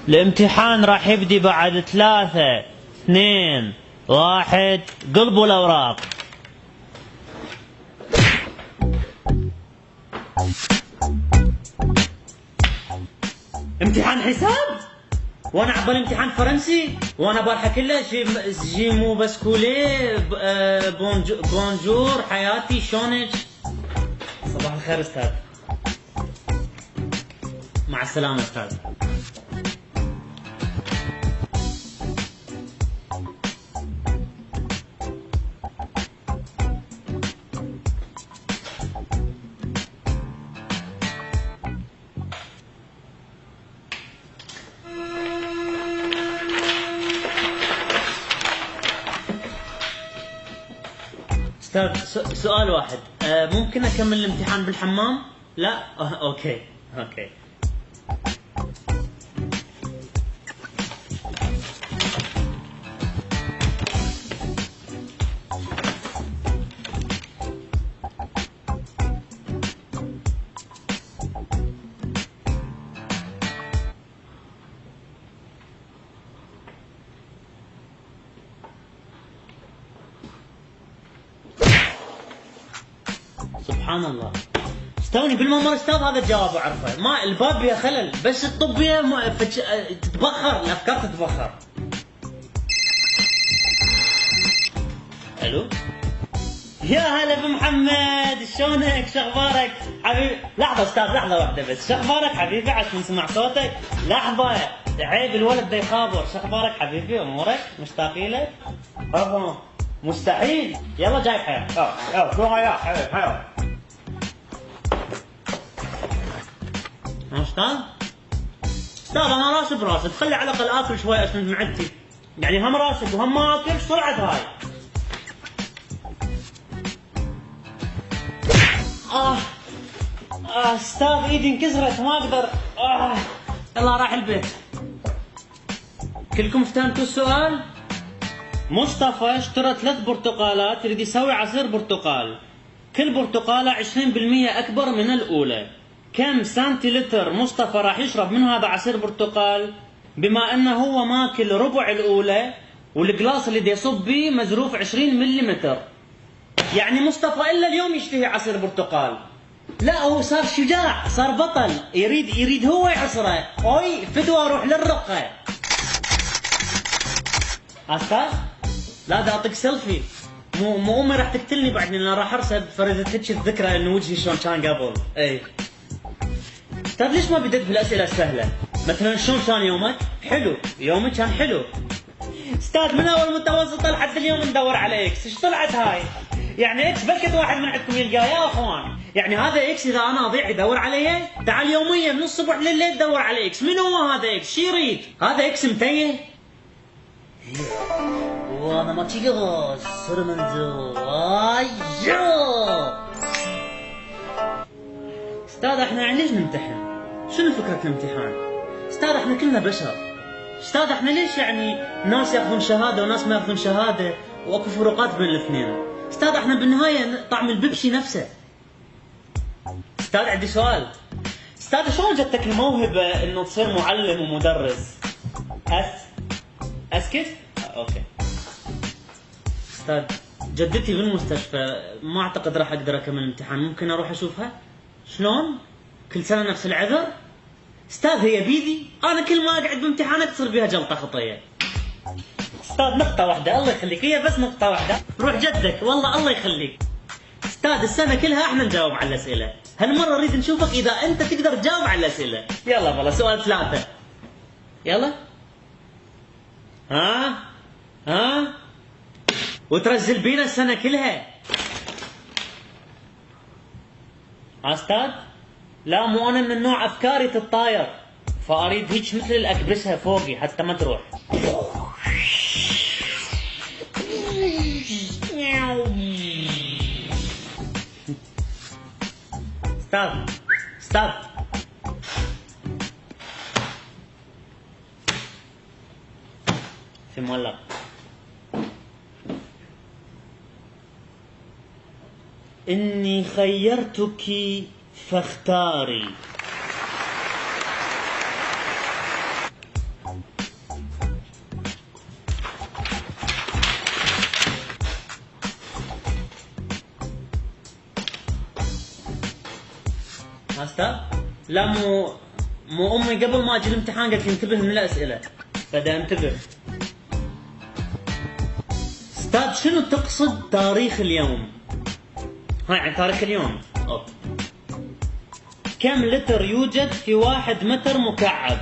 الامتحان راح يبدي بعد 3 2 1. قلبوا الأوراق. امتحان حساب؟ وانا عبالي امتحان فرنسي؟ وانا بارحه كله جيمو بسكولي بونجور حياتي شلونك؟ صباح الخير استاذ. مع السلامة استاذ. استاذ سؤال واحد، ممكن اكمل الامتحان بالحمام؟ لا؟ اوكي. سبحان الله. استوني بالممر استاذ، هذا الجواب اعرفه. ما الباب فيها خلل، بس الطبيه تتبخر، الافكار تتبخر. الو، يا هلا بمحمد، شلونك؟ شخبارك حبيبي؟ لحظه استاذ، لحظه واحده بس. شخبارك حبيبي؟ عشان نسمع صوتك. لحظه، عيب الولد ده يخابر. شخبارك حبيبي؟ امورك؟ مشتاقين لك؟ مستحيل. يلا جاي حياه. شو يا حبيبي؟ حياه استاذ. استاذ انا راسي براسك، خلي على الاقل اكل شوي اسند معدتي. يعني هم راسك وهم ما اكل، ايش طلعت هاي؟ استاذ ايدي انكسرت، ما اقدر. يلا راح البيت. كلكم فهمتوا السؤال؟ مصطفى اشترى 3 برتقالات، يريد يسوي عصير برتقال. كل برتقالة 20% أكبر من الأولى. كم سنتيلتر مصطفى راح يشرب من هذا عصير برتقال؟ بما أنه هو ماكل ربع الأولى والقلاص اللي دي يصب بيه مزروف 20 ملم. يعني مصطفى إلا اليوم يشتهي عصير برتقال. لا هو صار شجاع، صار بطل، يريد هو يعصره. أوي فدوى أروح للرقة. أستاذ؟ لا دا اعطيك سيلفي. مو امي راح تقتلني بعدين، انا راح ارسب فردت هيك الذكرى انه وجهي شلون كان قبل. اي استاذ ليش ما بدت بالاسئله السهله؟ مثلا شلون كان يومك؟ حلو، يومي كان حلو. استاذ من اول متوسطه لحد اليوم ندور على اكس، ايش طلعت هاي؟ يعني اكس بلكت واحد من عندكم يلقاه يا اخوان. يعني هذا اكس اذا انا اضيع يدور علي؟ تعال يوميا من الصبح لليل تدور على اكس. من هو هذا اكس؟ شو يريد؟ هذا اكس متيه؟ وانا ما تيجي صار منزو. استاذ احنا يعني ليش نمتحن؟ شنو فكرة الامتحان؟ استاذ احنا كلنا بشر. استاذ احنا ليش يعني ناس ياخذون شهادة وناس ما ياخذون شهادة واكو فروقات بين الاثنين؟ استاذ احنا بالنهاية طعم البيبسي نفسه. استاذ عندي سؤال. استاذ شلون جتك الموهبة انه تصير معلم ومدرس؟ اسكت؟ اوكي. استاذ جدتي بالمستشفى، ما اعتقد راح اقدر اكمل الامتحان، ممكن اروح اشوفها؟ شلون؟ كل سنه نفس العذر؟ استاذ هي بيدي، انا كل ما اقعد بامتحانات تصير بيها جلطه خطيه. استاذ نقطه واحده الله يخليك، هي بس نقطه واحده. روح جدك والله الله يخليك. استاذ السنه كلها احنا نجاوب على الاسئله، هالمره نريد نشوفك اذا انت تقدر تجاوب على الاسئله. يلا والله سؤال 3. يلا ها وترزل بينا السنة كلها. استاذ لا مو انا من نوع افكاري تتطاير، فاريد هيك مثل الاكبسها فوقي حتى ما تروح. استاذ في مولع. إني خيرتك فاختاري. استاذ لا مو امي قبل ما اجي الامتحان قالت لي انتبه من الاسئله، فدا انتبه. استاذ شنو تقصد تاريخ اليوم؟ هاي عن تاريخ اليوم. كم لتر يوجد في 1 متر مكعب؟